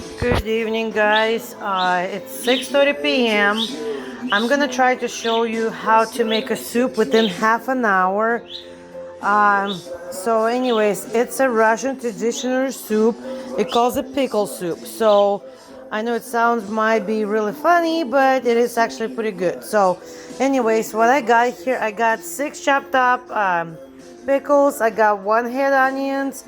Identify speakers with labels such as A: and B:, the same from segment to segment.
A: Good evening, guys. It's 6:30 p.m. I'm gonna try to show you how to make a soup within half an hour. Um, anyways, it's a Russian traditional soup. It calls it pickle soup. So, I know it sounds might be really funny, but it is actually pretty good. So, anyways, what I got here, I got six chopped up pickles. I got one head onions.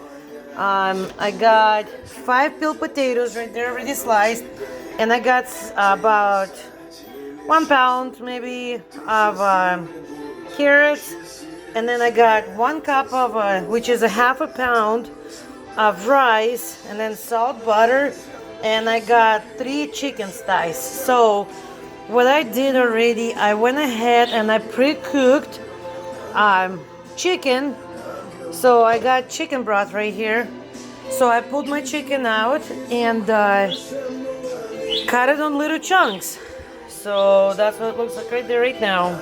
A: I got five peeled potatoes right there, already sliced, and I got about 1 pound maybe of carrots, and then I got 1 cup of, which is a half a pound of rice, and then salt, butter, and I got 3 chicken thighs. So what I did already, I went ahead and I pre-cooked chicken. So I got chicken broth right here. So I pulled my chicken out and cut it on little chunks. So that's what it looks like right there right now.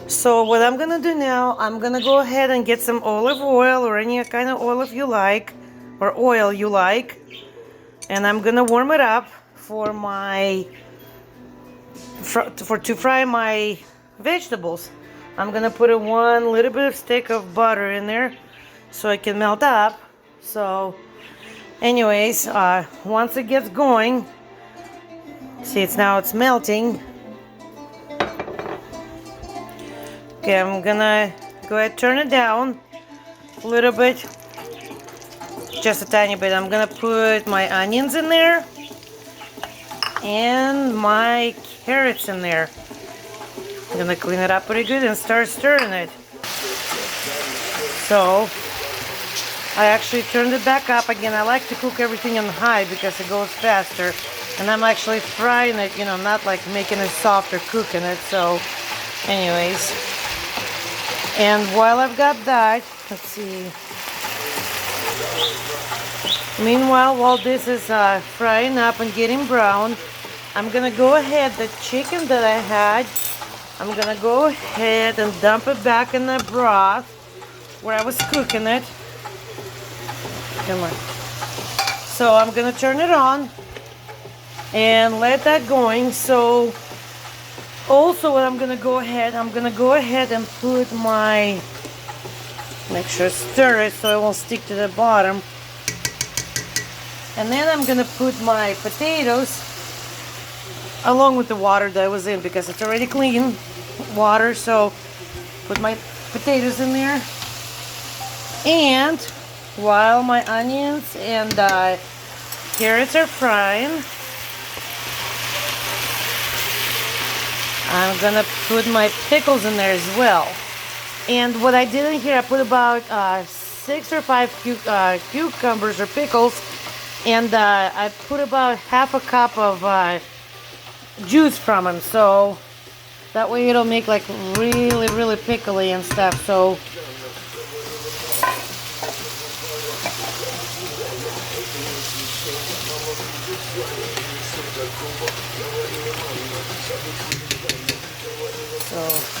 A: So what I'm gonna do now, I'm gonna go ahead and get some olive oil or any kind of olive you like, or oil you like, and I'm gonna warm it up for to fry my vegetables. I'm gonna put one little bit of stick of butter in there so it can melt up. So anyways, once it gets going, see, it's melting. Okay, I'm gonna go ahead, turn it down a little bit, just a tiny bit. I'm gonna put my onions in there and my carrots in there. I'm gonna clean it up pretty good and start stirring it. So I actually turned it back up again. I like to cook everything on high because it goes faster, and I'm actually frying it, not like making it soft or cooking it. So anyways, and while I've got that, let's see, meanwhile, while this is frying up and getting brown, I'm gonna go ahead, the chicken that I had, I'm gonna go ahead and dump it back in the broth where I was cooking it. Come on. So I'm gonna turn it on and let that going. So also what I'm gonna go ahead and put my, make sure stir it so it won't stick to the bottom. And then I'm gonna put my potatoes along with the water that was in, because it's already clean water. So put my potatoes in there, and while my onions and carrots are frying, I'm gonna put my pickles in there as well. And what I did in here, I put about 6 or 5 cucumbers or pickles, and I put about half a cup of juice from them, so that way it'll make like really pickly and stuff. So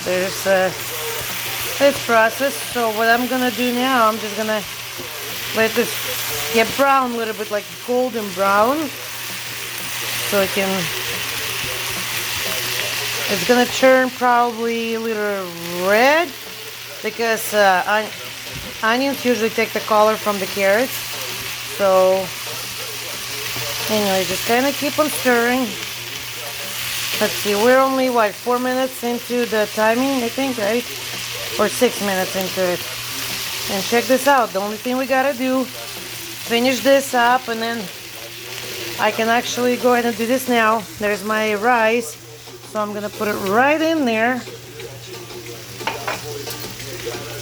A: there's this process. So what I'm gonna do now, I'm just gonna let this get brown a little bit, like golden brown, so it's gonna turn probably a little red, because onions usually take the color from the carrots. So anyway, just kind of keep on stirring. Let's see, we're only 4 minutes into the timing, I think, right? Or 6 minutes into it. And check this out, the only thing we gotta do, finish this up, and then I can actually go ahead and do this now. There's my rice, so I'm gonna put it right in there.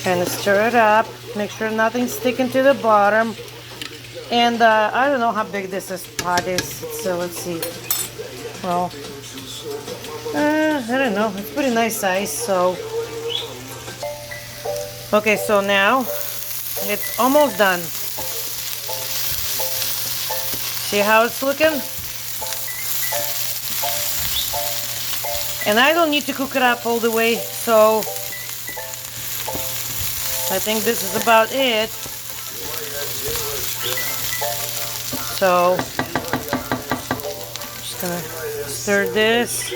A: Kind of stir it up, make sure nothing's sticking to the bottom. And I don't know how big this pot is, so let's see. Well, I don't know, it's pretty nice size. So okay, so now it's almost done. See how it's looking? And I don't need to cook it up all the way, so I think this is about it. So just gonna stir this.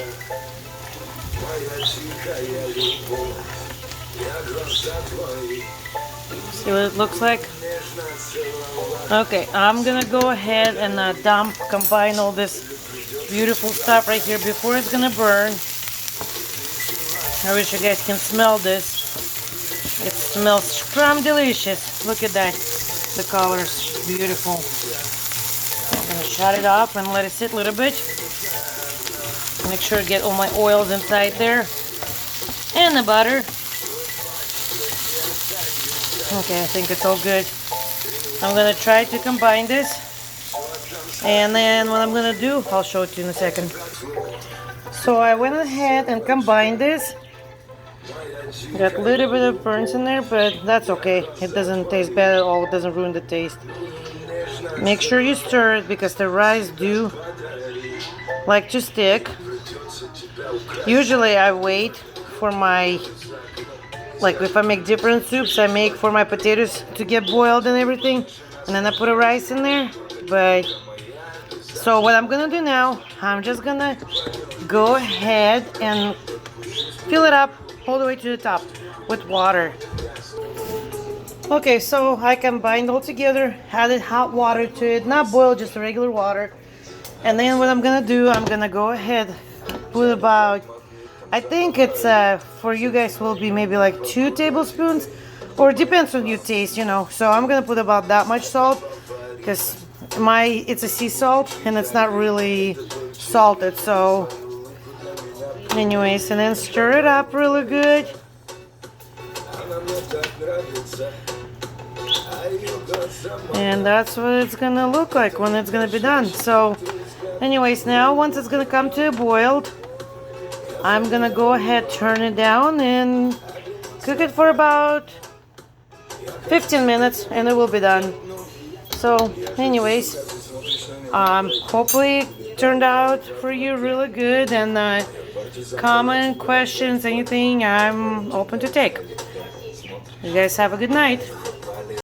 A: See what it looks like? Okay, I'm gonna go ahead and combine all this beautiful stuff right here before it's gonna burn. I wish you guys can smell this. It smells scrum delicious. Look at that. The colors, beautiful. I'm gonna shut it off and let it sit a little bit. Make sure to get all my oils inside there. And the butter. Okay, I think it's all good. I'm gonna try to combine this. And then what I'm gonna do, I'll show it to you in a second. So I went ahead and combined this. Got a little bit of burns in there, but that's okay. It doesn't taste bad at all. It doesn't ruin the taste. Make sure you stir it because the rice do like to stick. Usually I wait for my, like if I make different soups, I make for my potatoes to get boiled and everything, and then I put a rice in there. But so what I'm gonna do now, I'm just gonna go ahead and fill it up all the way to the top with water. Okay, so I combined all together, added hot water to it, not boiled, just regular water. And then what I'm gonna do, I'm gonna go ahead, put about, I think it's for you guys will be maybe like 2 tablespoons, or it depends on your taste, you know. So I'm gonna put about that much salt because it's a sea salt and it's not really salted. So anyways, and then stir it up really good. And that's what it's gonna look like when it's gonna be done. So anyways, now once it's gonna come to a boil, I'm gonna go ahead, turn it down and cook it for about 15 minutes and it will be done. So anyways, hopefully it turned out for you really good, and comment, questions, anything, I'm open to take. You guys have a good night.